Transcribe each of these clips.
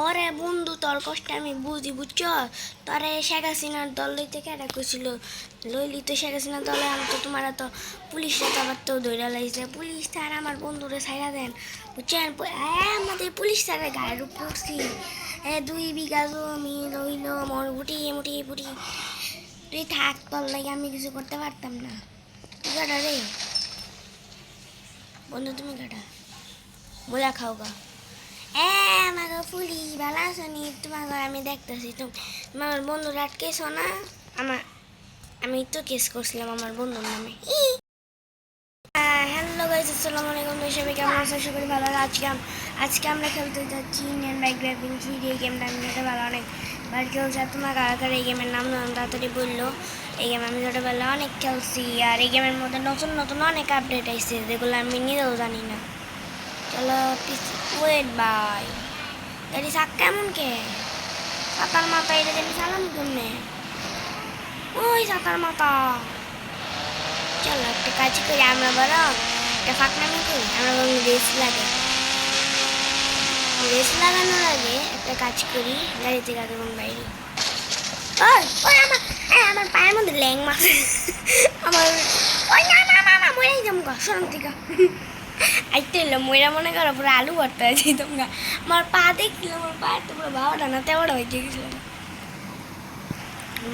ওরে বন্ধু তোর কষ্ট আমি বুঝি বুঝছ তোরে শেখ হাসিনার দল লইতে কেডা কইছিল লইলি তো শেখ হাসিনার দলে আমি তো তোমার তো পুলিশরা তো আবার তো ধরে লাইছে পুলিশ স্যার আমার বন্ধুরে ছাইড়া দেন বুঝছেন আমাদের পুলিশ স্যারের গায়ের উপর পড়ছি 2 বিঘা জমি রইল মোর বুটি মুটি বুটি তুই থাক তোর লাগে আমি কিছু করতে পারতাম না তুই কাটা রে বন্ধু তুমি কাটা বলা খাও গা আমাকে পুলিশ ভালো আছো নি তোমাকে আমি দেখতেছি তোমার বন্ধুরা আটকেছ না আমি তো কেস করছিলাম আমার বন্ধুর নামে হ্যালো গাইস আসসালামু আলাইকুম সবাই কেমন আছো আশা করি ভালো আজকে আমরা খেলতে যাচ্ছি ইন্ডিয়ান বাইক ড্রাইভিং 3 এই গেমটা আমি যেটা ভালো অনেক বার খেলছি আর তোমার কার এই গেমের নাম তাড়াতাড়ি বললো এই গেম আমি ছোটোবেলা অনেক খেলছি আর এই গেমের মধ্যে নতুন নতুন অনেক আপডেট আসছে যেগুলো আমি নিজেও জানি না চলো ওয়েট বাই গাড়ি শাক কেমন কে সাতার মাথা এটা জানি সালাম কেমনে ওই সাতার মাথা চলো একটা কাজ করি আমরা বলো একটা ফাঁকনামি করি আমরা বরং রেস লাগানোর আগে একটা কাজ করি গাড়ি থেকে আগে এবং বাইরে আমার পায়ের মধ্যে ল্যাং মাছে আমার ওই না মরে যাবো গা সরম থেকে আইতে এলো ময়রা মনে করো পুরো আলু ভর্তা আছে তোমরা আমার পা দেখছিল আমার পায়ের তো পুরো বাবাটা না তেবাটা হয়ে গেছিল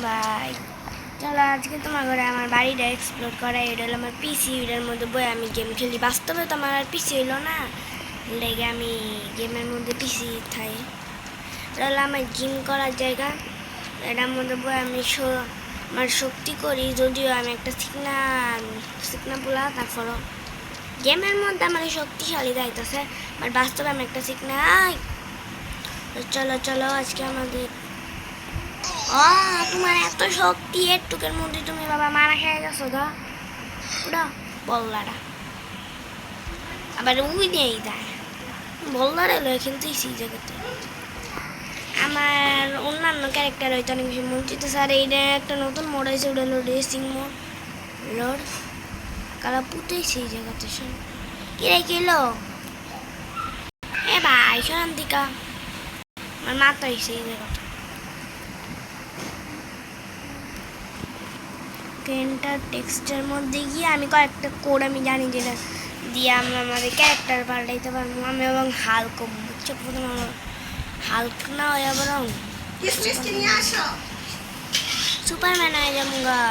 বাই চলো আজকে তোমার ঘরে আমার বাড়িটা এক্সপ্লোর করা এটা হলো আমার পিসি এটার মধ্যে বই আমি গেম খেলি বাস্তবে তো আমার আর পিসি হইলো না লেগে আমি গেমের মধ্যে পিসি থাই এটা হলো আমার জিম করার জায়গা এটার মধ্যে বই আমি আমার শক্তি করি যদিও আমি একটা শিখনা পোলা তারপরও গেমের মধ্যে আমার শক্তিশালী যাইতেছে বাট বাস্তবে আমি একটা শিখনাই চলো আজকে আমাদের তোমার এত শক্তি একটুকের মধ্যে তুমি বাবা মারা খেয়ে গেছো গা পুরা বল্লারা আবার উই নেই দেয় বল্লারে লয় খেলতেছি এই জায়গাতে আমার অন্যান্য ক্যারেক্টার হয়তো অনেক বেশি মন চিতে স্যার এইটা একটা নতুন মোড আছে ওটা হলো রেসিং মোড লোড কারা পুতেছে এই জায়গাতে কিরে কিলো ভাই শান্তিকা আমার মাথা হয়েছে এই জায়গাটা পেনটার টেক্সটের মধ্যে গিয়ে আমি কয়েকটা কোড আমি জানি যেটা দিয়ে আমি আমাদের ক্যারেক্টার পাল্টাইতে পারবো আমি এবং হাল্ক বুঝছো প্রথম আমার হাল্ক না হয়ে বরং সুপারম্যান হয়ে যাবো গা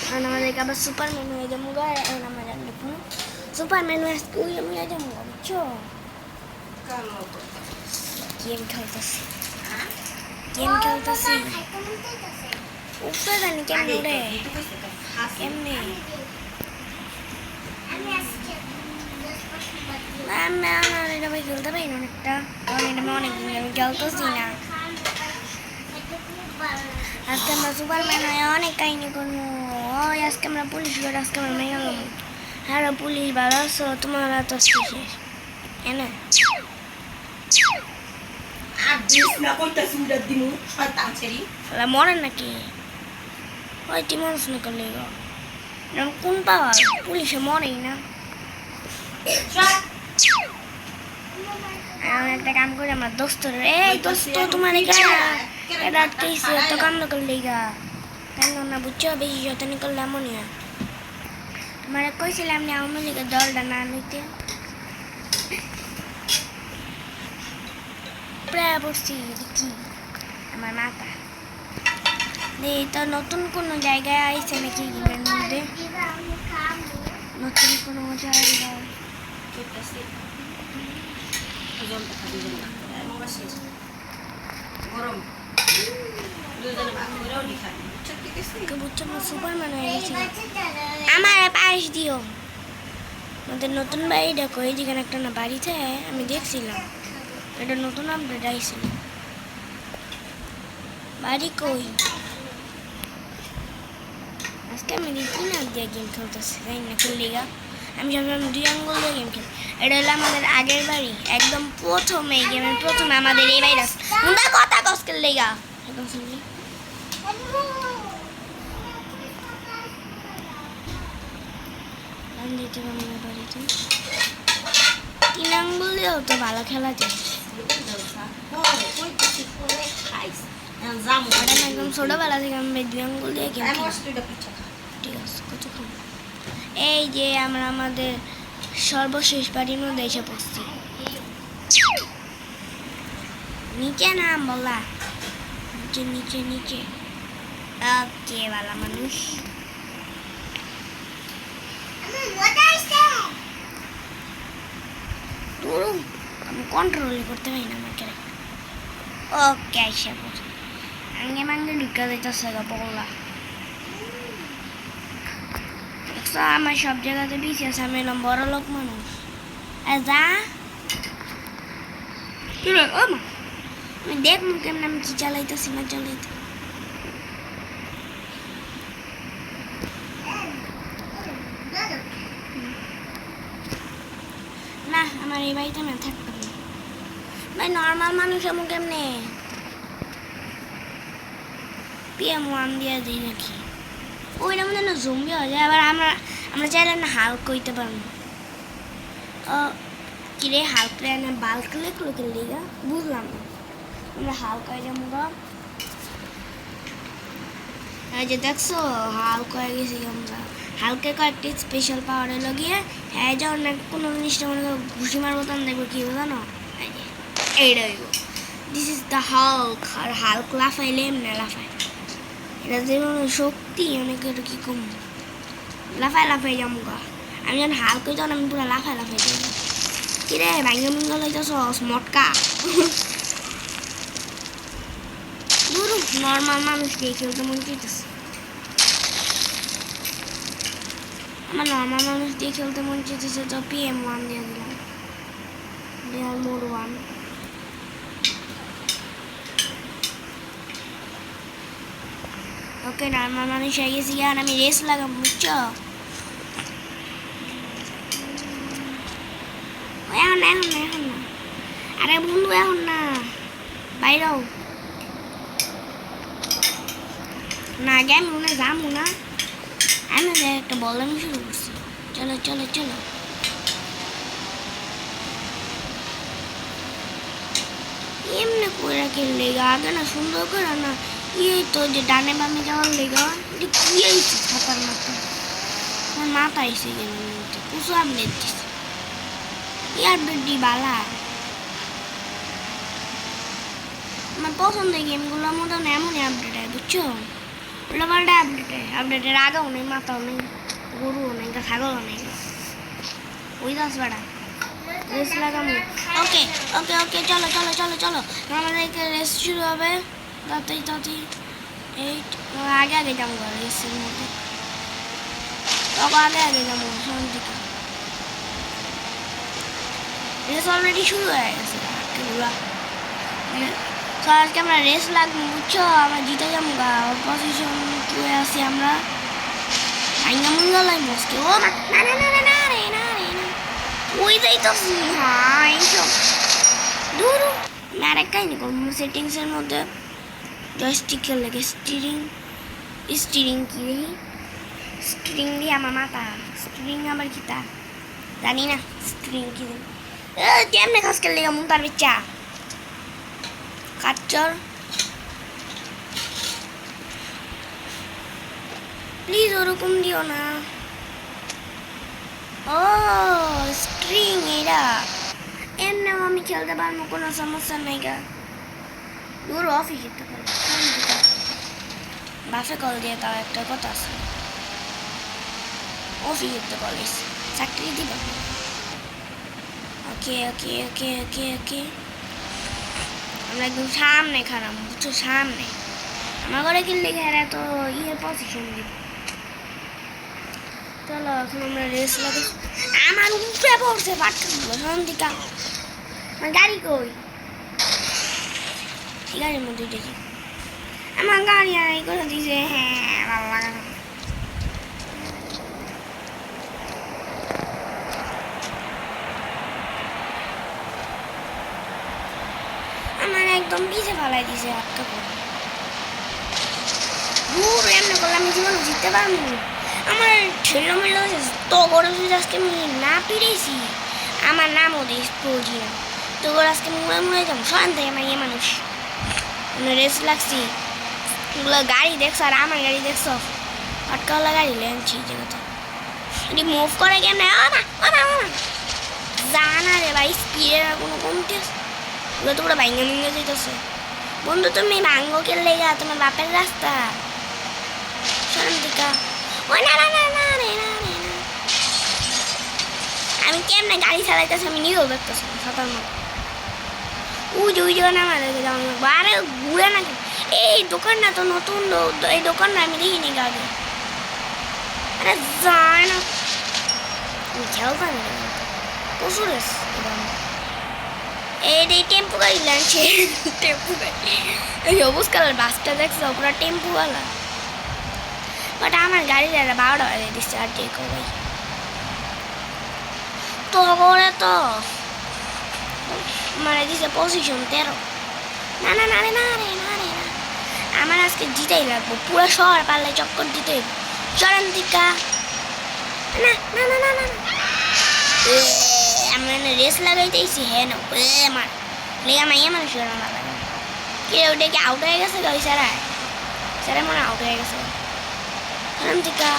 কারণ আমাদেরকে আবার সুপারম্যান হয়ে যাবো গা এখন আমরা জানলে সুপারম্যান হয়ে যাবো গা বুঝছো গেম খেলতেছি উপরে জানি কেমনি রে কেমনি আমার এটা ভাই খেলতে পারি না অনেকটা কারণ এটা আমি অনেক আমি খেলতেছি না আজকে আমরা সুপারম্যান হয়ে অনেক কাহিনী করবো ওই আজকে আমরা পুলিশ করে আজকে আমরা মেয়ে গেলাম হ্যাঁ পুলিশ ভালো আছো তোমার তো শেষ এনে মরেন নাকি ওই টি মানুষ না করলে কোন পাওয়া পুলিশে মরেই না একটা কাম করে আমার দোস্ত তোমার এটা আটকেছে এত কান্দ করলে কান্দ না বুঝছো বেশি যতনি করলে এমনই হয় তোমার কইছিলাম না আওয়ামী লীগের দলটা না নিতে প্রায় পড়ছি কি আমার মাথা তো নতুন কোনো জায়গায় আইছে নাকি গেমের মধ্যে নতুন কোনো জায়গা সুপারম্যান হয়ে গেছে আমার পায়েস দিও আমাদের নতুন বাড়ি দেখো এই যেখানে একটা না বাড়িতে আমি দেখছিলাম এটা নতুন আপডেট আইছিল বাড়ি কই আজকে আমি তিন হাত দিয়ে গেম খেলতেছি তাই না খেললি গা আমি সবসময় 2 আঙ্গুল দিয়ে গেম খেলি এটা হলো আমাদের আগের বাড়ি একদম প্রথমে গেমের প্রথমে আমাদের এই বাড়ি মুন্দা কথা কস খেললি গা একদম শুনলি বাড়িতে 3 আঙ্গুল দিয়েও তো ভালো খেলা যায় জাম ওটা আমি একদম ছোটবেলা থেকে আমি দুই আঙ্গুল দিয়ে গেম আমি খেলি। অস্ট্রেলিয়া পিঠা ঠিক আছে কত খাবো। এই যে আমরা আমাদের সর্বশেষ বাড়ির মধ্যে এসে পড়ছি। নিচে নাম বলা, নিচে নিচে নিচে। ওকে বালা মানুষ। ধরুন আমি কন্ট্রোলই করতে পারি না আমার ক্যারেক্টার। ওকে আইসা পড়ছি। আঙ্গে মাঙ্গে ঢুকা যাইতেছে গা বলা। দেখছো আমার সব জায়গাতে বেশি আছে, আমি এলাম বড় লোক মানুষ। আর যা কি রে, ও মা আমি দেখবো কেমন আমি কি চালাইতেছি না চালাইতে। না আমার এই বাড়িতে আমি থাকতে পারি না। ভাই নর্মাল মানুষ এমন কেমনে PM1 দিয়ে দিই নাকি ওইটা মধ্যে না জম্বি হয়ে যায়। আবার আমরা আমরা চাইলে না হাল্ক হইতে পারবো। ও কিরে হাল্ক রে না বাল্ক লেখলো খেললি গা বুঝলাম না। আমরা হাল্ক হয়ে যাবো গা। এই যে দেখছো হাল্ক হয়ে গেছি আমরা। হালকে কয়েকটি স্পেশাল পাওয়ারে লাগিয়ে হ্যাঁ যাও না কোনো জিনিসটা মনে করো ঘুষি মারবো তখন দেখবো কি হবে জানো, এইটা হইব দিস ইজ দ্য হাল্ক। আর হাল্ক লাফাইলে এমনি লাফায়, এটা যে শক্তি অনেক এটা কি কম লাফায় লাফাই যাবো গা। আমি যখন হাল্ক হই তখন আমি পুরো লাফায় লাফাই যাবো। কিরে ভাঙ্গে মুঙ্গল হইতেছ মটকা ধরু নর্মাল মানুষ দিয়ে খেলতে মন চাইতেছে। আমার নর্মাল মানুষ দিয়ে খেলতে মন চাইতেছে তো PM1 দিয়ে দিলাম। দেয়ার মোড 1 ওকে নর্মাল মানুষ হয়ে গেছি। আর আমি রেস লাগাবো বুঝছো। এখন না এখন না এখন না, আরে বন্ধু এখন না, বাইরেও না আগে আমি মনে যাবো না। আমি একটা বল আমি শুরু করছি। চলো চলো চলো এমনি করে খেললে আগে না সুন্দর করে না ইয়ে তো যে ডানে বামে যাওয়ার লেগা এটা কি আইছে ছাতার মাথা আমার মাথা আইসে গেল কুসু আপডেট দিচ্ছে। এই আপডেট দি বালা আমার পছন্দের গেমগুলোর মতো এমনই আপডেট হয় বুঝছো। উল্টা পাল্টা আপডেট হয়, আপডেটের আগেও নেই মাথাও নেই গরুও নেই ছাগলও নেই ওই দাস বাড়া রেস লাগামো। ওকে ওকে ওকে চলো চলো চলো চলো আমাদের রেস শুরু হবে তাতেই তাতেই। এই আগে আগে যাবো রেসের মধ্যে তখন আগে আগে যাবো সামনের দিকে। রেস অলরেডি শুরু হয়ে গেছে তো আজকে আমরা রেস লাগবো বুঝছো। আমরা জিতে যাবো গা পজিশন 2 এ আছি আমরা। আইনা মুঙ্গা লাগবো আজকে। ও না না না না না রে না রে না ওই যাইতেছি। হ্যাঁ এইসব দূর আমি আরেক কাহিনি করবো সেটিংসের মধ্যে জয়স্টিকের লাগে স্টিরিং স্টিরিং কি দেখি স্টিরিং দিয়ে আমার মাথা স্টিরিং আবার কি তা জানি না স্টিরিং কি কেমনে খাস খেললে মন তার বিচ্ছা কাচ্চর প্লিজ ওরকম দিও না। ও স্ট্রিং এরা এমনিও আমি খেলতে পারবো কোনো সমস্যা নেই গা। দূর অফিস যেতে পারবো বাসে কল দিয়ে তাও একটা কথা আছে অফিস যেতে কলেজ চাকরি দিবে। ওকে ওকে ওকে ওকে ওকে আমরা একদম সামনে খারাপ বুঝছো সামনে আমার ঘরে কিনলে ঘেরা তো ইয়ে পজিশন দিব। চলো এখন আমরা রেস লাগে আমার উপরে পড়ছে পাটকাগুলো সন্ধিকা আমার গাড়ি কই গাড়ির মধ্যে দেখি আমার গাড়ি আর এই করে দিছে। হ্যাঁ ভালো লাগে না আমার একদম পিছে ফেলাই দিছে একটা করে দূর এমনি করলে আমি জীবনে জিততে পারবো। আমার ছেলে মেলে তো বড় আজকে আমি না পিড়েছি আমার নামও দিস প্রয়োজন তো আজকে মুড়ে মুড়ে যাবো সয়ন থেকে আমার ইয়ে মানুষ রেস লাগছি গাড়ি দেখছো আর আমার গাড়ি দেখছো অটকাওয়ালা গাড়ি লেনছি যে কথা এটি মুভ করে কেমনে জানা রে ভাই স্পিডের কোনো কমতি আছে ওগুলো তো পুরো ভাঙ্গা ভেঙে যেতেছে বন্ধু তুমি ভাঙ্গো কে লেগা তোমার বাপের রাস্তা শান্তিকা ও না না না না রে না রে না আমি কেমনে গাড়ি চালাইতেছি আমি নিজেও দেখতেছি সাঁতার মতো উই যে না মারে আরে ঘুরে না এই দোকানটা তো নতুন এই দোকানটা আমি দেখিনি আগে আরে যায় না খেলতাম প্রচুর এই টেম্পু গাড়ি লাগছে টেম্পু গাড়ি এই সবুজ কালার বাসটা দেখছো পুরো টেম্পুওয়ালা বাট আমার গাড়ির একটা 12টা বাজে দিচ্ছে আর যে ভাই তো করে তো মানে দিছে পজিশন 13 না না না রে না রে না রে না আমার আজকে জিতেই লাগবো পুরো শহর পারলে চক্কর দিতে চলেন দিকা না না না না না আমি রেস লাগাইতেছি হ্যাঁ না আমার লেগা মাইয়া মানুষ লাগে কে ওটা কি আউট হয়ে গেছে ওই স্যারা মনে আউট হয়ে গেছে চলেন দিকা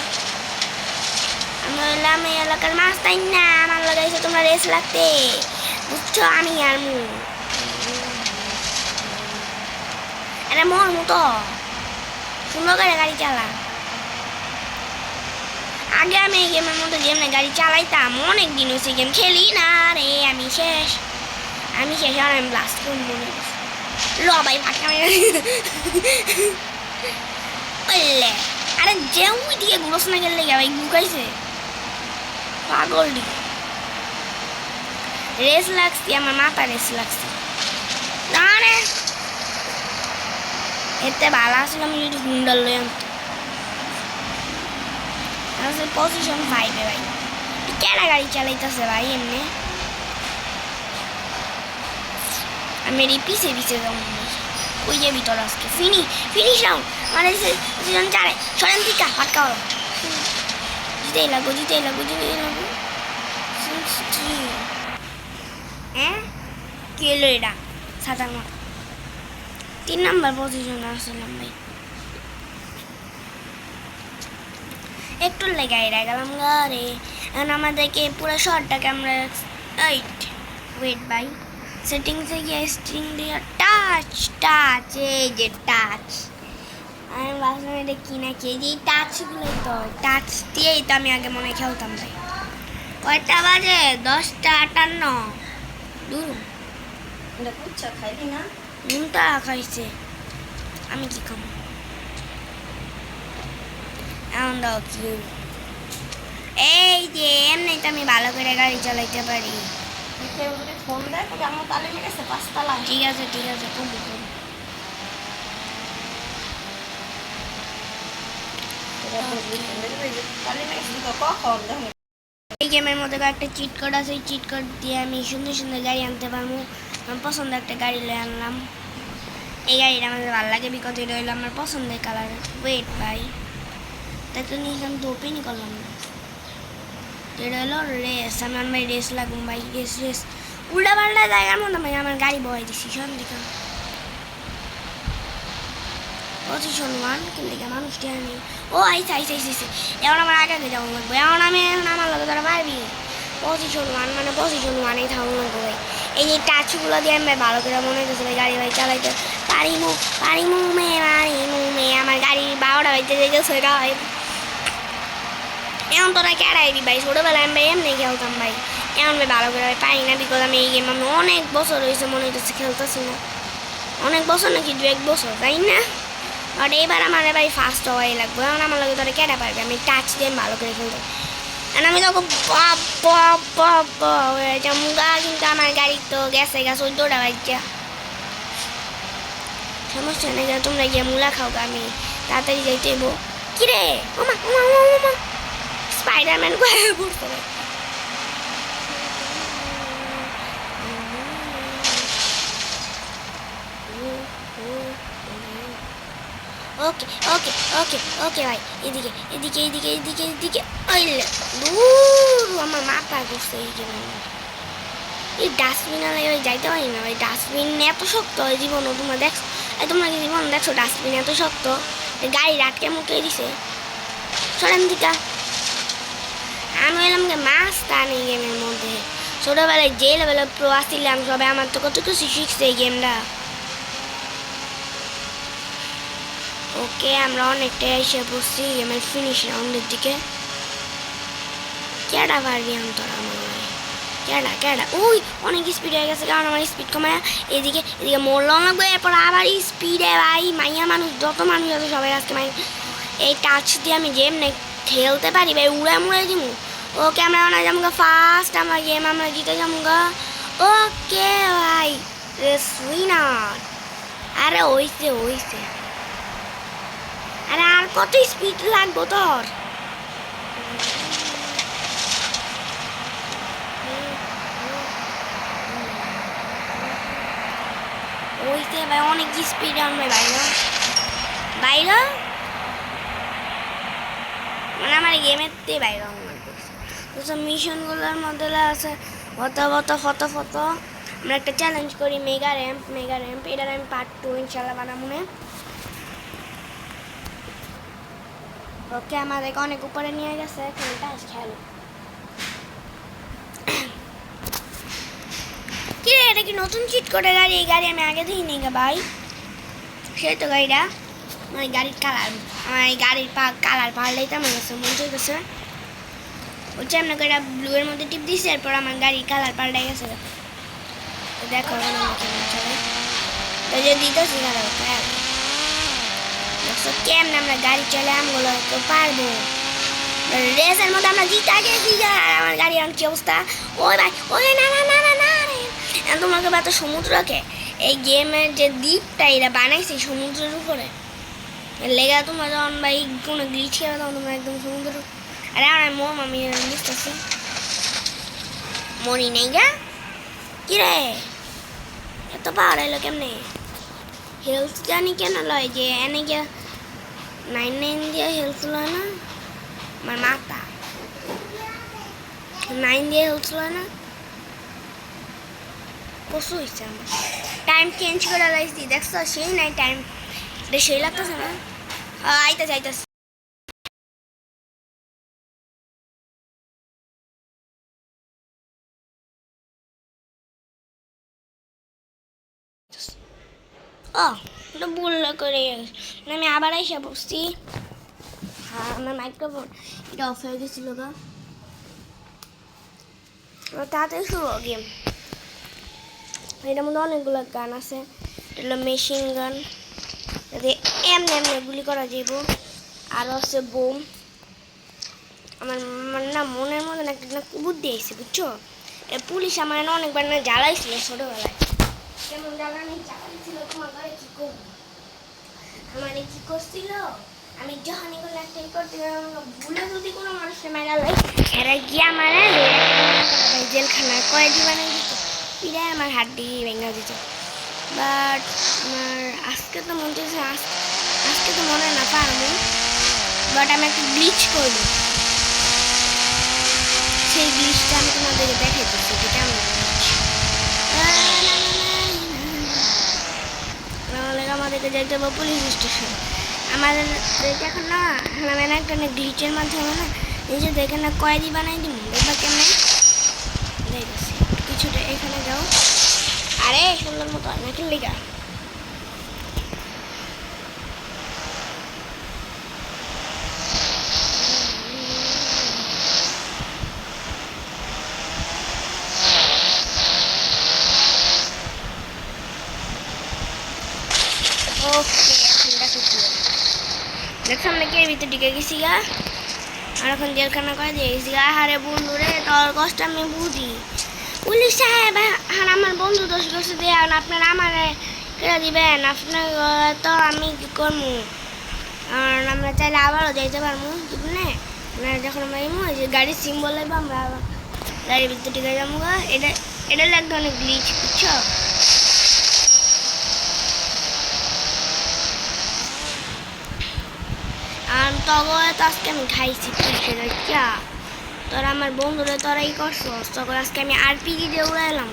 আমি বললাম এই এলাকার মাছ তাই না আমার লাগাইছে তোমরা রেস লাগতে বুঝছো আমি আর আরে মর মতো সুন্দর করে গাড়ি চালা আগে আমি এই গেমের মধ্যে যেমনি গাড়ি চালাইতাম অনেক দিন হয়েছে গেম খেলি না রে আমি শেষ আর আমি ব্লাস্ট করব মনে ল ভাই ফাঁকা বললে আরে যে ওই দিকে ঘুরোস না গেলে ভাই লুকাইছে পাগল দিকে রেস লাগছি আমার মাথা রেস লাগছে না রে এতে ভালো আসলে আমি যদি হুন্ডার লই আনতে পজিশন 5 ভাই কেডা গাড়ি চালাইতেছে ভাই এমনি আমি পিছে পিছে যাবো ওই যে ভিতর আজকে ফিনিশ রাউন্ড মানে সিজন 4 সরেন দিকা ফাটকাও জিতেই লাগো হ্যাঁ কি এলো এটা সাঁতার মতো 3 নাম্বার পজিশনে আসলাম ভাই একটু লেগাই গেলাম গাড়ি এখন আমাদেরকে পুরো শর্টটাকে আমরা ওয়েট বাই সেটিংসে গিয়ে স্ট্রিং দিয়ে টাচ এই যে টাচ আমি ভাবলাম এটা কি না কি এই টাচগুলোই তো টাচ দিয়েই তো আমি আগে মনে খেলতাম ভাই কয়টা বাজে 10:58 দূর খাইলি না নুনটা খাইছে আমি কি খাবো এখন দাও কি এই যে এমনি তো আমি ভালো করে গাড়ি চালাইতে পারি ফোন দেখ আমার তালে মেরেছে 5 তালা ঠিক আছে কমু এই গেমের মধ্যে একটা চিট কোড আছে চিট কোড দিয়ে আমি সুন্দর গাড়ি আনতে পারবো আমার পছন্দের একটা গাড়ি লয়ে আনলাম এই গাড়িটা আমাদের ভালো লাগে বিকজ এটা হলো আমার পছন্দের কালার ওয়েট ভাই তাই তো নিয়ে আমি তো ওপেনই করলাম না এটা হলো রেস আমার ভাই রেস লাগুন ভাই রেস উল্টা পাল্টা জায়গার মধ্যে ভাই আমার গাড়ি বয় দিছি সন্ধিকা পজিশন 1 কিন্তু মানুষটি আনি ও আইসা এখন আমার আগে যাবো লাগবে এখন আমার লগে তারা পারবি পজিশন 1 মানে পজিশন 1 থাকুন লাগবে ভাই এই যে টাচগুলো দিয়ে আমি ভালো করে মনে হচ্ছে গাড়ি ভাই চালাইতে পারিমু মে আমার গাড়ি 12টা বাজতে গেছে ভাই এখন তোরা কেড়াইবি ভাই ছোটোবেলায় আমি এমনি খেলতাম ভাই এখন ভাই ভালো করে পারি না বিকজ আমি এই গেম আমি অনেক বছর হয়েছে মনে হচ্ছে খেলতেছি না অনেক বছর নাকি 2-1 বছর তাই না আর এবার আমার ভাই ফার্স্ট হওয়াই লাগবে এখন আমার লাগে তোরা কেটে পারবে আমি টাচ দিয়ে ভালো করে খেলতে আর আমি তখন মুগা কিন্তু আমার গাড়ি তো গেছে 14টা বাজছে সমস্যা নেই তোমরা গিয়ে মুলা খাও আমি তাড়াতাড়ি যাইতে এবো কিরে ওমা স্পাইডারম্যান কোথায় পড়তে ওকে ভাই এদিকে ওইলে দূর আমার মাথা ঘুরছে এই ডাস্টবিন যাইতে পারি না ভাই ডাস্টবিন এত শক্ত হয় জীবনও তোমরা দেখো এই তোমরা কি জীবন দেখছো ডাস্টবিন এত শক্ত গাড়ি আটকে মুখে দিছে সরেন দিকা আমি এলাম গে মাছ টানি গেমের মধ্যে ছোটবেলায় যে লেভেলে প্রো আসছিলাম সবাই আমার তো কত কিছু শিখছে এই গেমটা ওকে আমরা অনেকটাই এসে পড়ছি গেমের ফিনিশ রাউন্ডের দিকে কেডা পারবি তোরা আমার কেডা ওই অনেক স্পিড হয়ে গেছে কারণ আমার স্পিড কমায় এদিকে মরলাম লাগবে এরপর আবার স্পিডে ভাই মাইয়া মানুষ যত মানুষ আছে সবাই আজকে এই টাচ দিয়ে আমি গেম খেলতে পারি ভাই উড়ে মুড়ে দিমু ওকে আমরা অনেক যাবো ফার্স্ট আমার গেম আমরা জিতে যাবো ওকে ভাই উইনার আরে ওইছে আরে আর কত স্পিড লাগবো তোর ওইতে ভাই অনেক স্পিড আনবে বাইরে মানে আমার গেমের বাইরে তো মিশনগুলোর মধ্যে আছে ফটো আমরা একটা চ্যালেঞ্জ করি মেগা র্যাম্প এটার আমি পার্ট 2 ইনশাল্লাহ বানাবো না ওকে আমাদেরকে অনেক উপরে নিয়ে গেছে খেলো কি রে এটা কি নতুন চিট করে গাড়ি এই গাড়ি আমি আগে দেখিনি ভাই সেই তো গাড়িটা আমার গাড়ির কালার আমার এই গাড়ির কালার পাল্টাই তো আমার কাছে মন চলতেছে বলছি আপনাকে এটা ব্লু এর মধ্যে টিপ দিচ্ছি এরপর আমার গাড়ির কালার পাল্টাই গেছে দেখো যদি দিতেছি কেমন আমরা গাড়ি চলে আমগুলো তো পারবো রেসের মধ্যে আমরা জিতা গেছি আর আমার গাড়ি আর কি অবস্থা ওই ভাই ওই না তোমাকে এত সমুদ্রকে এই গেমের যে দ্বীপটা এরা বানাইছে সমুদ্রের উপরে লেগা তোমরা যখন ভাই কোনো গ্লিচ খেয়ে তখন তোমরা একদম সমুদ্র আরে আমার আমি বুঝতেছি মরি নেই গা কিরে এত পাওয়ার এলো কেমনে হেলথ জানি কেন লয় যে এনে গিয়ে 9 দিয়ে হেলথ লয় না আমার মাথা 9 দিয়ে হেলথ লয় না কসু হয়েছে আমার টাইম চেঞ্জ করে লাইছি দেখছো সেই নাই টাইম সেই লাগতেছে না আইতাছে ওটা বললো করে আমি আবার এসে বসছি আমার মাইক্রোফোন এটা অফ হয়ে গেছিল গা তাড়াতাড়ি শুরু গেম এটার মধ্যে অনেকগুলো গান আছে এটা হলো মেশিন গান যাতে এমনি গুলি করা যাব আর আছে বোম আমার না মনের মধ্যে একটা বুদ্ধি আইছে বুঝছো পুলিশ আমার অনেকবার না জ্বালাইছিল ছোটবেলায় কেমন জ্বালানি ছিল তোমার ঘরে কি করবো আমার কি করছিল আমি যখন এগুলো একটাই করতে ভুলে যদি কোনো মানুষের মারা লাই এরা গিয়ে আমার জেলখানায় কয়েদি বানাই দিত পিড়ায় আমার হাড্ডি ভেঙে দিত বাট আমার আজকে তো মনে হচ্ছে আজকে তো মনে না পারবো বাট আমি একটা ব্লিচ করবো সেই ব্লিচটা আমি তোমাদেরকে দেখাইতেছি যেটা আমি আমাদেরকে যেতে হবে পুলিশ স্টেশন আমাদের এখন না আমি না একটা গ্লিচের মাধ্যমে না নিজেদের এখানে কয়েদি বানাই দিব দেখবা কেমন দেখছি কিছুটা এখানে যাও আরে সুন্দর মতো না কি লেগা দেখো আমরা কে ভিতরে ঢুকে গেছি গা আর এখন জেলখানা করে দিয়ে গেছি গা হারে বন্ধু রে তোর কষ্ট আমি বুঝি পুলিশ সাহেব আর আমার বন্ধু দোষ করছে দিয়ে আপনারা আমার কেটে দিবেন আপনার তো আমি কি করবো আর আমরা চাইলে আবারও যাইতে পারবো বুঝলে আপনারা যখন আমরা যে গাড়ির সিম্বল লাগবে আমরা গাড়ির ভিতরে ঢুকে যাবো গা এটা এক ধরনের গ্লিচ বুঝছো আর তবে তো আজকে আমি খাইছি তোরা আমার বন্ধুরা তোরাই করছো তখন আজকে আমি RPG দিয়ে উড়াইলাম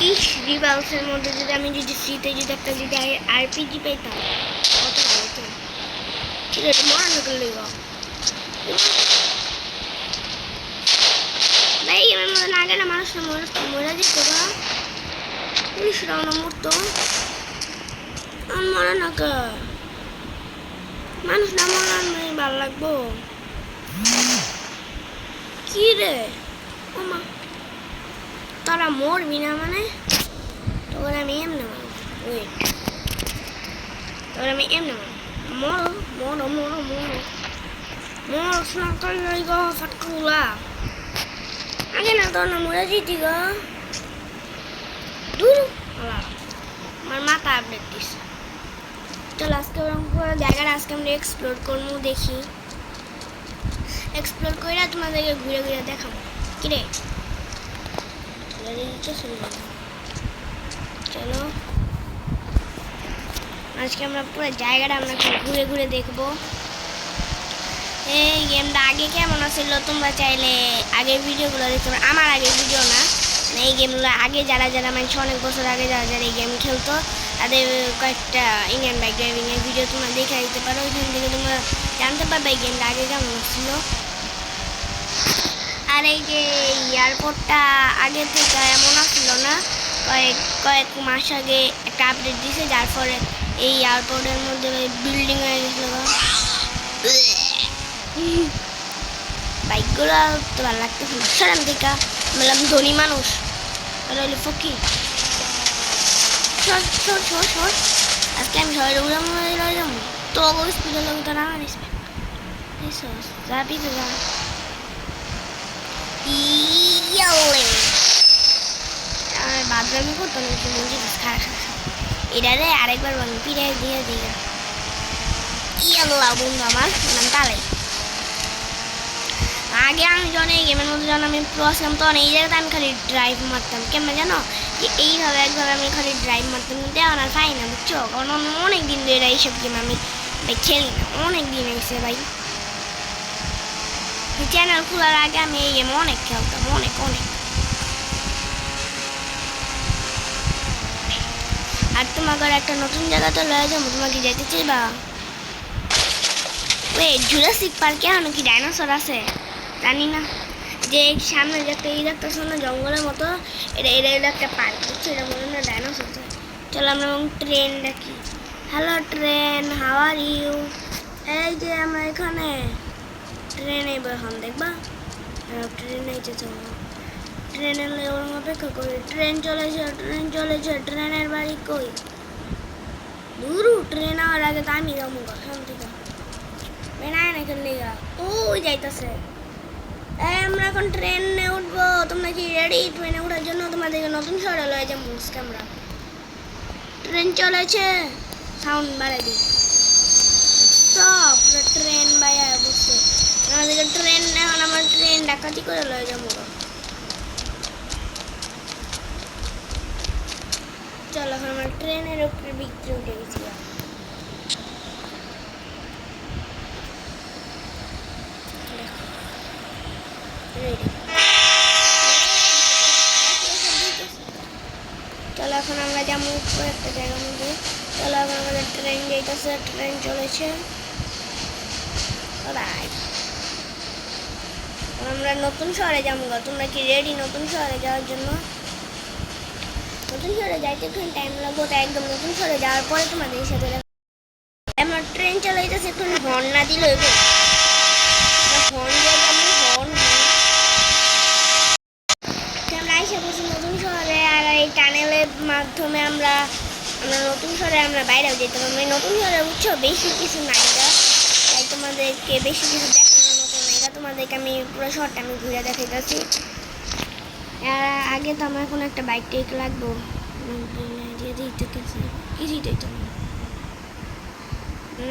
ইস রিভালসের মধ্যে যদি ফ্রিতে যদি একটা যদি আরপিজি পেতাম কত ভালো হতো। ঠিক আছে মনে করলে ভাই আমার মনে লাগে না মানুষ মরে যেত বা পুলিশরাও না মরতো আমার মনে না কে মানুষ না মনে নেই ভালো লাগবো কি রে ওমা তোরা মরবি না মানে তোর আমি এমনি মারব ওয়েট তোর আমি এমনি মারব মরো মরো মরো মরো মরো স্নাকাল গো ফাটকুলা আগে না তোর না মরে যেতি গো দূর আমার মাথা আপডেট দিস চলো আজকে জায়গাটা আজকে আমরা এক্সপ্লোর করবো দেখি এক্সপ্লোর করে তোমাদেরকে ঘুরে ঘুরে দেখাবো কিরে চলো আজকে আমরা পুরো জায়গাটা আমরা ঘুরে ঘুরে দেখবো এই গেমটা আগে কেমন ছিল তোমরা চাইলে আগের ভিডিওগুলো দেখতে পারো আমার আগের ভিডিও না এই গেমগুলো আগে যারা যারা মানে অনেক বছর আগে যারা যারা এই গেম খেলতো তাদের কয়েকটা ইন্ডিয়ান বাইক ড্রাইভিংয়ের ভিডিও তোমরা দেখে দিতে পারো ওইখান থেকে তোমরা জানতে পারবে এই গেমটা আগে কেমন ছিল। আর এই যে এয়ারপোর্টটা আগে থেকে এমন ছিল না কয়েক মাস আগে একটা আপডেট দিয়েছে যার ফলে এই এয়ারপোর্টের মধ্যে বিল্ডিং হয়ে গেছিল বাইকগুলো তো ভালো লাগতেছিল সেরকম দেখা বললাম ধনী মানুষ হইলো ফকির আজকে আমি সবাই উড়াম তো স্পিডের লোক তো না যা পিছে যা বাদরামি করতো না মঞ্জিল এটারে আরেকবার বলুন পিড়ে দিয়ে দিই ইয়াল্লা বন্ধু আমার নাম তালে আগে আমি যখন এই গেমের মধ্যে যখন আমি প্রো আসলাম তখন এই জায়গাতে আমি খালি ড্রাইভ মারতাম কেমন জানো যে এইভাবে একভাবে আমি খালি ড্রাইভ মারতাম কিন্তু এখন আর পাই না বুঝছো কারণ অনেক দিন ধরে এইসব গেম আমি ভাই খেলি না অনেক দিন এসে ভাই চ্যানেল খোলার আগে আমি এই গেম অনেক খেলতাম অনেক অনেক আর তোমাকে একটা নতুন জায়গা তো লয়ে যাবো তোমাকে যেতে চাইবা ওই জুরাসিক পার্কে এখন কি ডাইনোসর আছে জানি না যে সামনে যে একটা এই একটা শোনো জঙ্গলের মতো এটা একটা পার্ক বুঝছো এটা মনে হয় ডাইনোসর চলো আমরা ট্রেন দেখি hello train how are you এই যে আমরা এখানে ট্রেনে এখন দেখবা ট্রেনে চলো ট্রেনের ওরকম অপেক্ষা করি ট্রেন চলেছে ট্রেনের বাড়ি কই দূর ট্রেন আওয়ার আগে তো আমি যাবো এখান থেকে বেনায় না খেললে ওই যাইতেছে আমরা এখন ট্রেনে উঠবো তোমরা কি রেডি ট্রেনে ওঠার জন্য তোমাদেরকে নতুন শহরে লয়ে যাবো আমরা ট্রেন চলেছে সাউন্ড বাড়াই দিই সব ট্রেন বাইয়া বুঝতে আমাদেরকে ট্রেন এখন আমার ট্রেন ডাকাতি করে লয়ে যাবো চলো এখন আমরা ট্রেনের উপরে বিক্রি উঠে গেছি চলো এখন আমরা যাবো একটা জায়গার মধ্যে চলো এখন আমাদের ট্রেন যাইতেছে ট্রেন চলেছে আমরা নতুন শহরে যাবো তোমরা কি রেডি নতুন শহরে যাওয়ার জন্য নতুন শহরে যাইতে একটু টাইম লাগবো তাই একদম নতুন শহরে যাওয়ার পরে তোমাদের সাথে আমার ট্রেন চালাইতেছে একটু হর্ন না দিলে হর্ন দিয়ে যাবো হর্ন আমরা এসে বসি নতুন শহরে আর এই টানেলের মাধ্যমে আমরা নতুন শহরে আমরা বাইরেও যেতে পারবো নতুন শহরে বুঝছো বেশি কিছু নাই তাই তোমাদেরকে বেশি কিছু দেখানোর মতো নাই তোমাদেরকে আমি পুরো শহরটা আমি ঘুরে দেখাইতেছি আগে তো আমার এখন একটা বাইক টেক লাগবো কিছুই দিত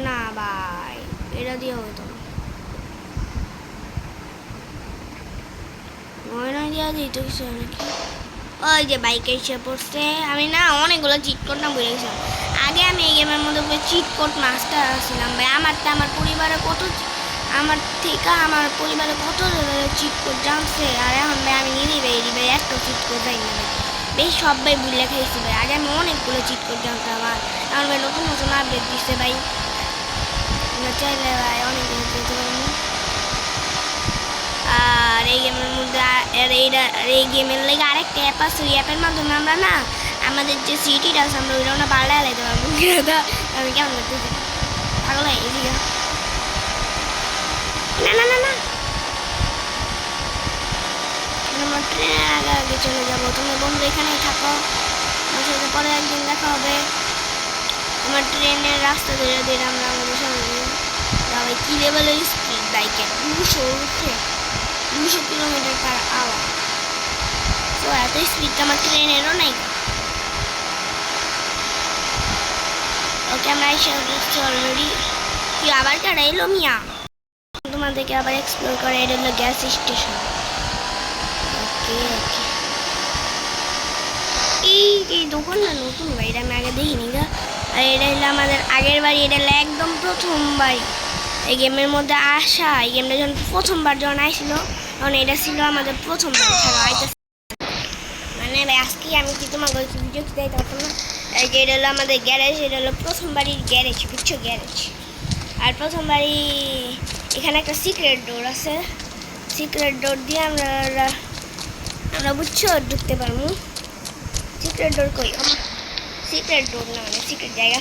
না ভাই এটা দিয়ে হতো নয় দিয়া দিত কিছু নাকি ওই যে বাইকে এসে পড়ছে আমি না অনেকগুলো চিট কোড না বলে গেছিলাম আগে আমি এই গেমের মধ্যে চিট কোড মাস্টার আসছিলাম ভাই আমার পরিবারে আমার থেকে আমার পরিবারে কত চিট কোড জানছে আর এখন ভাই আমি নিজেই ভাই একটা চিট কোড যাই না বেশ সবাই বুঝলে খাইছি ভাই। আগে আমি অনেকগুলো চিট কোড জানতাম, আমার ভাই নতুন নতুন আপডেট দিচ্ছে ভাই। আমরা চাইলে ভাই অনেকগুলো দিতে পারবো। আর এই গেমের মধ্যে এই গেমের লেগে আরেকটা অ্যাপ আছে, ওই অ্যাপের মাধ্যমে আমরা না আমাদের যে সিটিটা আছে আমরা ওইটা আমরা পাল্টায় লাইতে পারবো। আমি কেমন করতেছি পাগল হয়ে গেছি। না না না না, আমরা ট্রেনের আগে আগে চলে যাবো। তুমি বন্ধু এখানেই থাকো, আমার সাথে পরে একদিন দেখা হবে। আমার ট্রেনের রাস্তা ধরে ধরে আমরা আমাদের সঙ্গে যাবে। কী লেভেলের স্পিড বাইকের 200 কিলোমিটার পার আওয়ার। তো এত স্পিডটা আমার ট্রেনেরও নাই। ওকে আমরা এসে গেছি অলরেডি। তুই আবার কারা এলো মিয়া? তোমাদেরকে আবার এক্সপ্লোর করে। এটা হলো গ্যাস স্টেশন। ওকে ওকে, এই দোকানটা নতুন ভাই, এটা আমি আগে দেখিনি গা। আর এটা হলো আমাদের আগের বাড়ি, এটা হলো একদম প্রথম বাড়ি এই গেমের মধ্যে আসা। এই গেমটা যখন প্রথমবার যখন আইছিল তখন এটা ছিল আমাদের প্রথম বাড়ি। মানে ভাই আজকে আমি কি তোমাকে ভিডিও দিতে পারতাম না। এই যে এটা হলো আমাদের গ্যারেজ, এটা হলো প্রথম বাড়ির গ্যারেজ, বুঝছো গ্যারেজ। আর প্রথম বাড়ি এখানে একটা সিক্রেট ডোর আছে, সিক্রেট ডোর দিয়ে আমরা বুঝছো ঢুকতে পারবো। সিক্রেট ডোর কই? সিক্রেট ডোর না, মানে সিক্রেট জায়গা।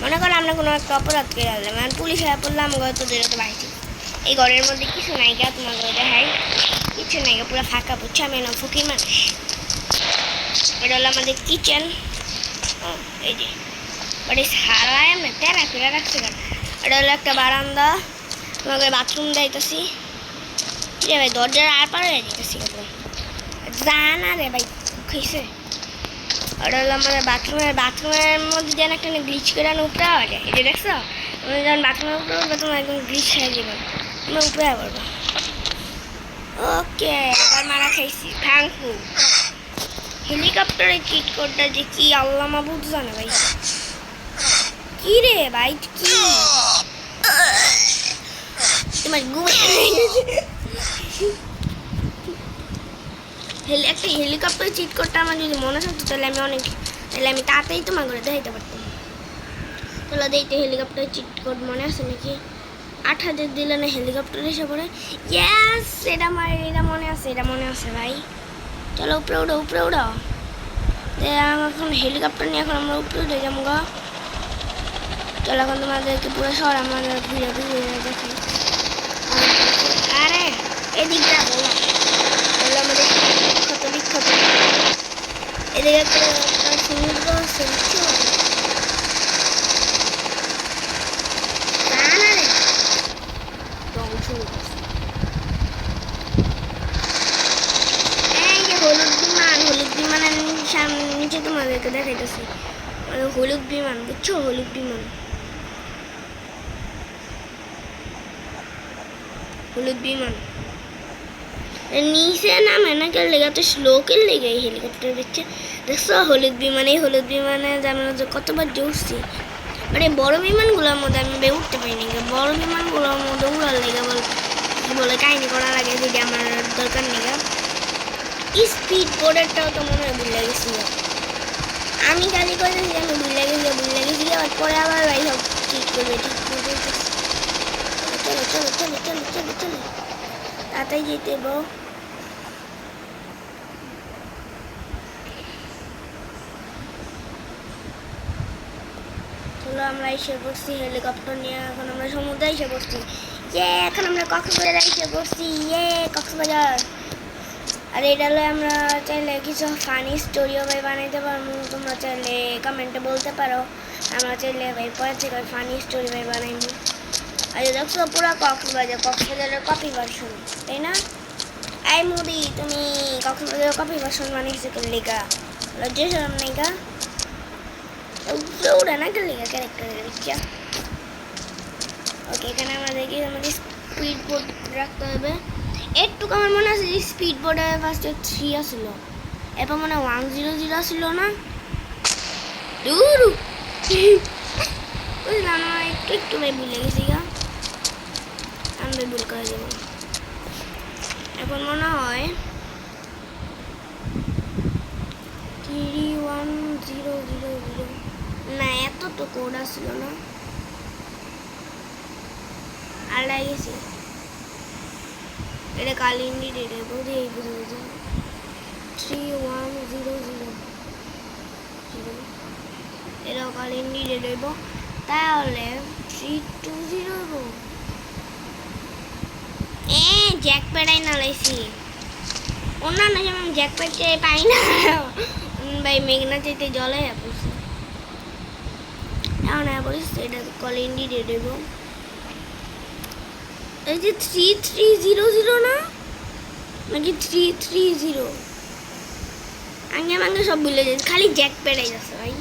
মনে করো আমরা কোনো একটা অপরাধ করে আনলাম, মানে পুলিশ হয়ে পড়লাম, আমরা তো বেরোতে পারছি। এই ঘরের মধ্যে কিছু নাই গা, তোমার ঘরে দেখাই কিছু নাই গা, পুরো ফাঁকা। বুঝছো আমি না ফকির মানুষ। এটা হলো আমাদের কিচেন। এই যে বাড়ি সারাই আমরা তেরা করে রাখছি কেন। এটা হলো একটা বারান্দা, তোমাকে বাথরুম যাইতেছি। রে ভাই দরজার আর পার হয়ে যেতেছি জানা রে ভাই খাইছে। ওটা হলো আমাদের বাথরুমের মধ্যে যেন একটা গ্লিচ করে উপরে আওয়া যায়। এটা দেখছো? তুমি যখন বাথরুমের উপরে উঠবে তোমার একদম গ্লিচ খেয়ে যাবে, তুমি উপরে পড়বো। ওকে, আবার মারা খাইছি থ্যাংকফুল। হেলিকপ্টারের চিট কোডটা যে কি আল্লাহ মাবুদ জানে ভাই। কি রে ভাই কি তোমার একটা হেলিকপ্টার চিট কোডটা আমার যদি মনে থাকতো তাহলে আমি তাড়াতাড়ি তোমার করে দেখাইতে পারতাম। তাহলে দেখতে হেলিকপ্টার চিট কোড মনে আছে নাকি? 8,000 দিলে না হেলিকপ্টার এসে পড়ে। ইয়েস, এটা মনে আছে ভাই। চলো উপরে উড়াও। এখন হেলিকপ্টার নিয়ে এখন আমরা উপরে উঠে যাবো গা। চলো এখন তোমাদেরকে পুরো শহর আমাদের ঘুরে দেখি। আরে এদিকটা বলো আমাদের বিখ্যাত এদিকে একটা সমুদ্র আছে, বুঝছো? এই যে হলুদ বিমানের নিচে তোমাদেরকে দেখাইতেছি। হলুদ বিমান, বুঝছো? হলুদ বিমান নিচে নামে না কেন লেগে, তো স্লোকের লেগে এই হেলিকপ্টার দেখছে। দেখছো হলুদ বিমানে আমরা কতবার উঠছি। মানে বড় বিমানগুলোর মধ্যে আমি উঠতে পারিনি। বড় বিমানগুলোর মধ্যে উড়ার লেগে বলে কাহিনি করার আগে যদি আমার দরকার নেই। স্পিড বোর্ডেরটাও তো মনে হয় ভুলে গেছি। আমি খালি করেছি আমি ভুলে গেছি আবার পরে আবার ভাই সব ঠিক করবে। চলো তাড়াতাড়ি যেতে বউ। চলো আমরা এসে বসছি হেলিকপ্টার নিয়ে। এখন আমরা সমুদ্রে এসে বসছি। এখন আমরা কক্সবাজার এসে বসছি। কক্সবাজার। আর এটা হলো আমরা চাইলে কিছু ফানি স্টোরিও ভাই বানাইতে পারবো। তোমরা চাইলে কমেন্টে বলতে পারো, আমরা চাইলে ভাই পরে থেকে ফানি স্টোরি ভাই বানাইবো। আর দেখছো পুরো কক্সবাজারের কপি ভার্সন, তাই না? এই মুদি তুমি কক্সবাজারের কপি ভার্সন বানিয়েছো লেগা লজ্জা শরম নেই গা? উড়ে না লেগা ক্যারেক্টারের দিচ্ছা। ওকে, এখানে আমাদের স্পিড বোর্ড রাখতে হবে। একটুকু আমার মনে আছে যে স্পিড বোর্ডে ফার্স্টে 3 আসছিল, এরপর মনে হয় 100 আসছিল না? বুঝলাম না, একটু ভাই ভুলে গেছি গা। আমি ভুল করে দেবো। এখন মনে হয় কি 3100 না এত তো কোড আসছিল না আলাদা গেছে এটা কালিন্দি ডেটে বুঝে এই বুঝে বুঝে 3100 এটা কালিন্দি ডেটে দেব তাহলে 320 জ্যাকপ্যাডাই না লাইছি অন্যান্য যেমন জ্যাকপ্যাড চাই পাই না ভাই মেঘনা চাইতে জলে পড়ছে এখন বলিস এটা কালিন্দি ডেটে দেব এই যে 3300 না নাকি 330 আগে মাঙ্গে সব ভুলে যাচ্ছে খালি জ্যাকপ্যাডাই যাচ্ছে ভাই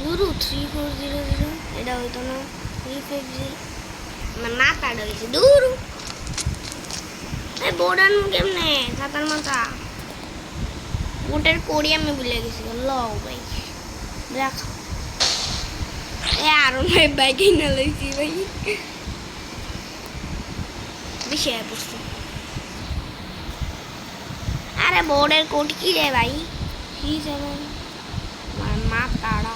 গুরু 3400 এটা হইতো না 350 আমার মাথা ঢুকেছে দূরু বোর্ডান কেমনে সাতার মাথা ওটার কোড়ি আমি ভুলে গেছি ল ভাই দেখ আরো ভাই বাইকে না লইছি ভাই বেশি পড়ছে আরে বোর্ডের কোড কি রে ভাই 37 আমার মাথাটা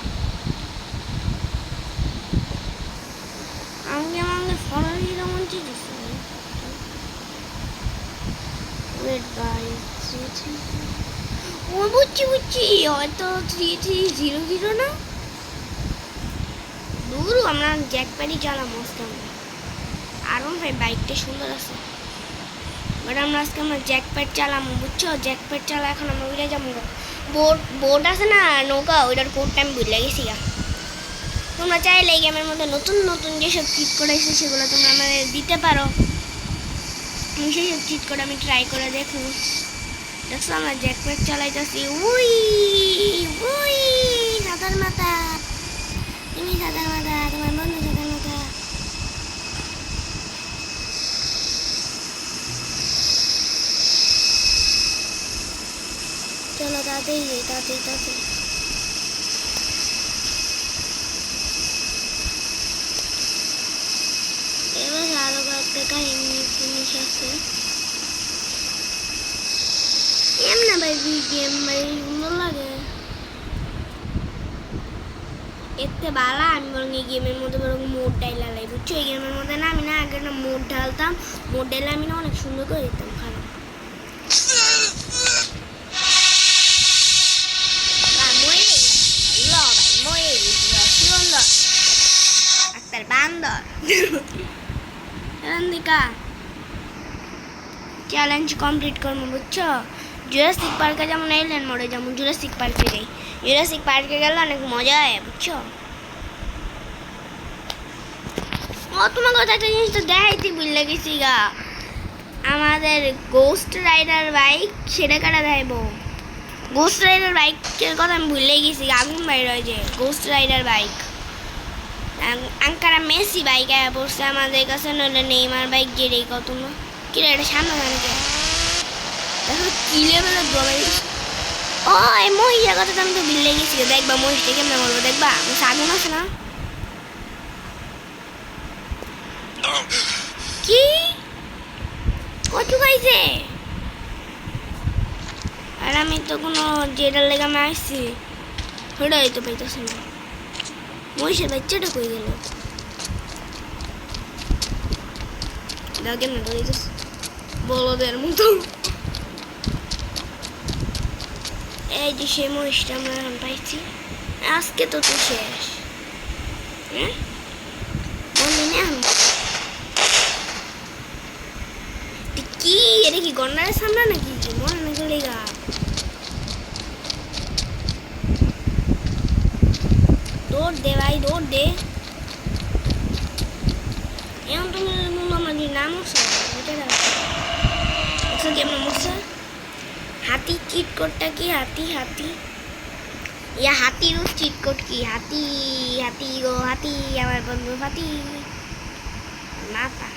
আমাকে ফরারি রমন চিজ রেড বাই 33 ও বুঝছি হয়তো 3300 না দূর আমরা জ্যাকপ্যাডই চালাম মস্ত আরও ভাই বাইকটা সুন্দর আছে বাট আমরা আজকে আমরা জ্যাকপ্যাড চালাম বুঝছো জ্যাকপ্যাড চালা এখন আমরা উড়ে যাবো বোট আছে না নৌকা ওইটার কোডটা আমি ভুলে গেছি তোমরা চাইলে এই গেমের মধ্যে নতুন নতুন যেসব চিট কোড আছে সেগুলো তোমরা আমাদের দিতে পারো আমি সেইসব চিট কোড আমি ট্রাই করে দেখো দেখছো আমরা জ্যাকপ্যাড চালাইতেছি উই উই সাঁতার মাথা তুমি সাঁতার মাথা তোমার বন্ধু সাঁতার মাথা চলো তাড়াতাড়ি যাই তাড়াতাড়ি এবার আরো কয়েকটা কাহিনী জিনিস আছে এমনি ভাই গেম ভাই সুন্দর লাগে এতে বালা আমি বরং এই গেমের মধ্যে বরং মোড ডাইলা লাই বুঝছো এই গেমের মধ্যে না আমি না আগে না মোড ঢালতাম মোড ডাইলে আমি না অনেক সুন্দর করে দিতাম খারাপ বান্দর চ্যালেঞ্জ কমপ্লিট করবো বুঝছো জুরাসিক পার্কে যেমন এলেন মোড়ে যেমন জুরাসিক পার্কে যাই জুরাসিক পার্কে গেলে অনেক মজা হয় বুঝছো ও তোমার কথা একটা জিনিস তো দেখাইতে ভুলে গেছি গা আমাদের গোস্ট রাইডার বাইক সেটা কাটা দেখাইবো গোস্ট রাইডার বাইকের কথা আমি ভুলে গেছি আগুন বাইর হয় যে গোস্ট রাইডার বাইক আঙ্কারা মেসি বাইক আয়া পড়ছে আমাদের কাছে নইলে নেইমার বাইক যেটাই কত না কিরে এটা সামনে জানকে দেখো কি লেভেলের দোলাই ও এই মহিষের কথা তো আমি তো বিলে গেছি দেখবা মহিষটা কেমন বলবো দেখবা আগুন আছে না কি কচু খাইছে আর আমি তো কোনো যেটার লেগে আমি আসছি ওটাই তো পাইতেছি না মহিষের বাচ্চাটা কই গেল দেখেন না ধরেছিস বলদের মতো এই যে সেই মহিষটা আমরা এখন পাইছি আজকে তো তো শেষ হ্যাঁ বললি না কি এটা কি গন্ডারের সামনে নাকি মনে না গেলে গা দৌড় দে ভাই দৌড় দে এখন তুমি আমার নাম আছে কেমন মরছে হাতি চিট কোডটা কি হাতি হাতি ইয়া হাতির চিট কোড কি হাতি হাতি গো হাতি আমার বন্ধু হাতি মাথা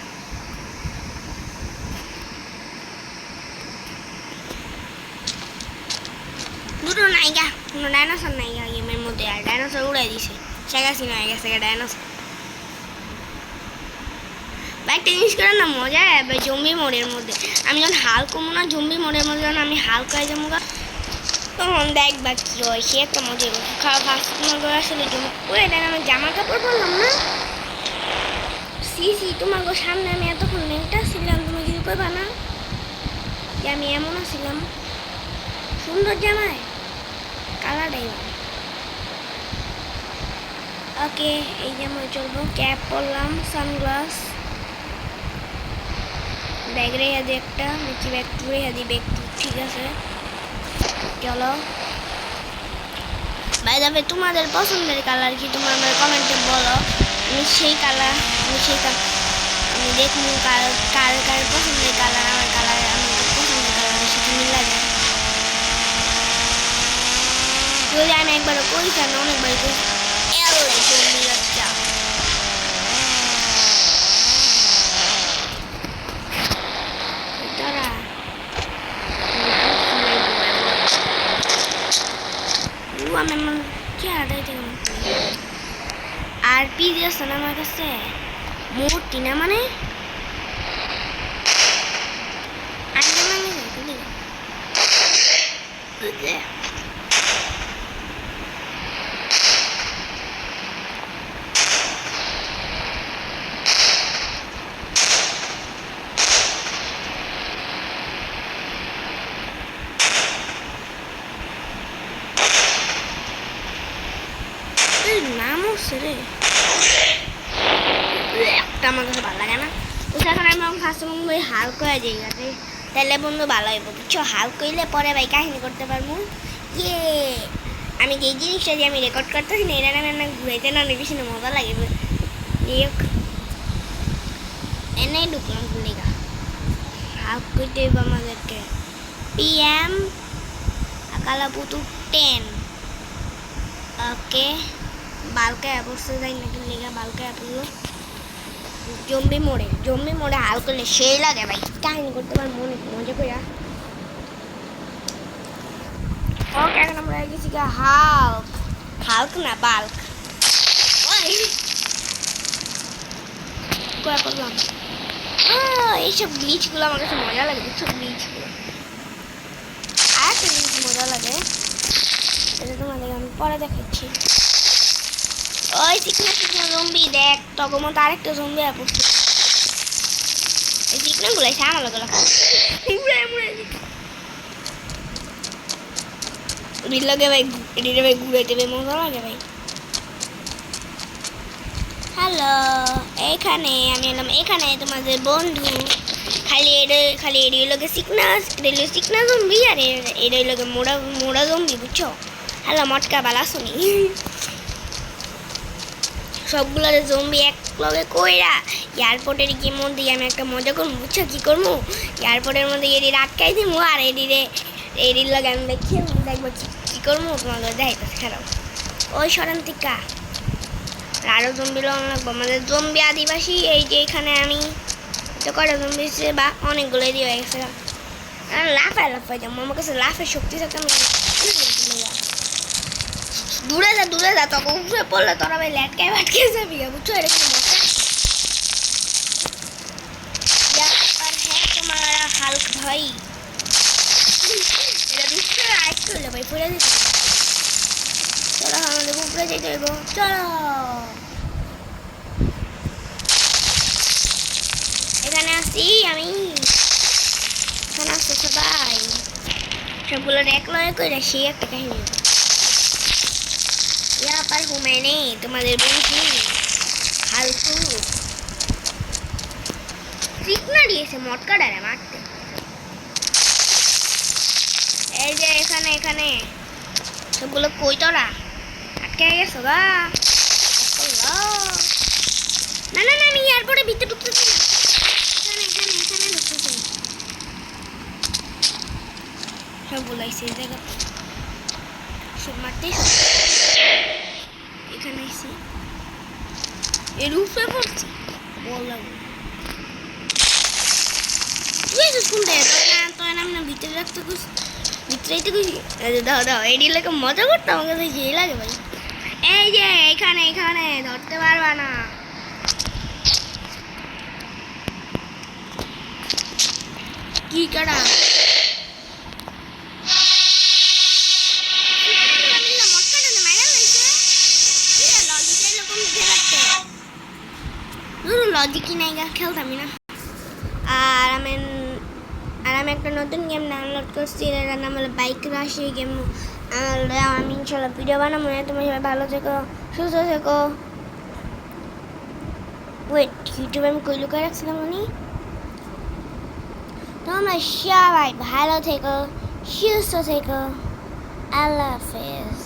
দুটো নাইগা কোনো ডাইনোসর নাইগা গেমের মধ্যে আর ডাইনোসর উড়াই দিছে শেখাছি না গেছে ডাইনোসর ভাই একটা জিনিস করে না মজা ভাই জম্বি মোড়ের মধ্যে আমি যখন হাল কমো না জম্বি মোড়ের মধ্যে যখন আমি হাল করে যাবো তখন দেখবা কি হয় সে একটা মজা খাওয়া ফার্স্ট তোমার আসলে জমি ওই দেখ আমার জামা কাপড় পরলাম না সি তোমার সামনে আমি এতক্ষণ নেংটা ছিলাম তুমি কিছু করবা না যে আমি এমন ছিলাম সুন্দর জামায় কালারটাই ওকে এই জামায় চলবো ক্যাপ পরলাম সানগ্লাস ব্যাগ রেখে দিই একটা মিকি ব্যাগ রেখে দিই ব্যাগ ঠিক আছে চলো ভাই যাবে তোমাদের পছন্দের কালার কি তোমরা আমার কমেন্টে বলো আমি সেই কালার আমি দেখবো কার কার কার পছন্দের কালার আমার পছন্দের কালার সেটা মিলা যায় যদি আমি একবার কইছি আমি অনেকবার কইছি আর পিজি আছে না আমার কাছে মূর্তি না মানে নাম হচ্ছে রে একটা আমার কাছে ভালো লাগে না তো এখন আমি ফার্স্ট বন্ধু হাল করে যাই যাতে তাহলে বন্ধু ভালো হইব বুঝছো হাল করলে পরে ভাই কাহিনী করতে পারবো ইয়ে আমি যে জিনিসটা যে আমি রেকর্ড করতেছি না এটা না ঘুরাইতে না অনেক বেশি মজা লাগে এনেই ঢুকলাম গুলিগা হাল করতে হইব আমাদেরকে PM আকালা পুতু 10 ওকে বালকা অ্যাপসে যাই নাকি লেগা বালকা অ্যাপগুলো জম্বি মোড়ে হাল করলে সেই লাগে ভাই কাহিনী করতে পার মনে মজা করে ওকে এখন আমরা গেছি গা হাল্ক না বাল্ক কয়া করলাম এইসব ব্লিচগুলো আমার কাছে মজা লাগে বুঝছো ব্লিচগুলো আর একটা জিনিস মজা লাগে এটা তোমাদের আমি পরে দেখাচ্ছি ওই চিকনা জম্বি দেখ তখন মতো আরেকটা জম্বি আর পড়ছে এই চিকনা গুলাই সামলা গুলো লাগে ভাই এদিকে ভাই ঘুরে দেবে মজা লাগে ভাই হ্যালো এখানে আমি এলাম এখানে তোমাদের বন্ধু খালি এডি লোকে চিকনা জম্বি আর এডি লোকে মোড়া জম্বি বুঝছো হ্যালো মটকা বালা শুনি সবগুলোর জম্বি এক লগে কইরা এয়ারপোর্টের কি মধ্যে আমি একটা মজা করবো বুঝছো কি করবো এয়ারপোর্টের মধ্যে এডির আটকাই দিব আর এডির লগে আমি দেখি দেখবো কি করবো তোমাদের দেখাইতেছে খারাপ ওই সরান্তিকা আরও জম্বি লাগবো আমাদের জম্বি আদিবাসী এই যে এখানে আমি তো কটা জম্বি বা অনেকগুলো দিয়ে হয়ে গেছে লাফাই যাবো আমার কাছে লাফের শক্তি থাকতে দূরে যা তখন উপরে পড়লে তোরা ভাই ল্যাটকায় ভাটকে যাবি বুঝছো এরকম তোমার হাল্ক ভাই এটা বুঝতে আরেকটু হলে ভাই পড়ে দিতে চলো আমাদের উপরে যেতে হইব চলো এখানে আসি আমি এখানে আসছে সবাই সবগুলো এক লয় করে সেই একটা কাহিনী पर हूँ मैंने तुम्हारे बंधु हालतू सीखना दिए से मटका डाले मारते এই যে এখানে এখানে সবগুলো কই তোরা আটকে গেছো গা না না না আমি এয়ারপোর্টে ভিতরে ঢুকতেছি না এখানে ঢুকতেছি সবগুলো আইসে জায়গা সব মারতেই এখানে এসে এর উপরে পড়ছি বললাম তুই এসে শুনতে তো আমি না ভিতরে রাখতে ভিতরেই তো খুশি দাও এডি লাগে মজা করতে আমার কাছে যে লাগে ভাই এই যে এখানে ধরতে পারবা না কি কাটা লজিকই নাই খেলতামই না। আর আমি একটা নতুন গেম ডাউনলোড করছি, এটার নাম হলো বাইক রাশ। এই গেম আমি ইনশাল্লাহ ভিডিও বানাবো। তোমরা সবাই ভালো থেকো, সুস্থ থেকো। ওয়েট, ইউটিউবে আমি কই লুকায় রাখছিলাম উনি। তোমরা সবাই ভালো থেকো, সুস্থ থেকো। আল্লাহ হাফেজ।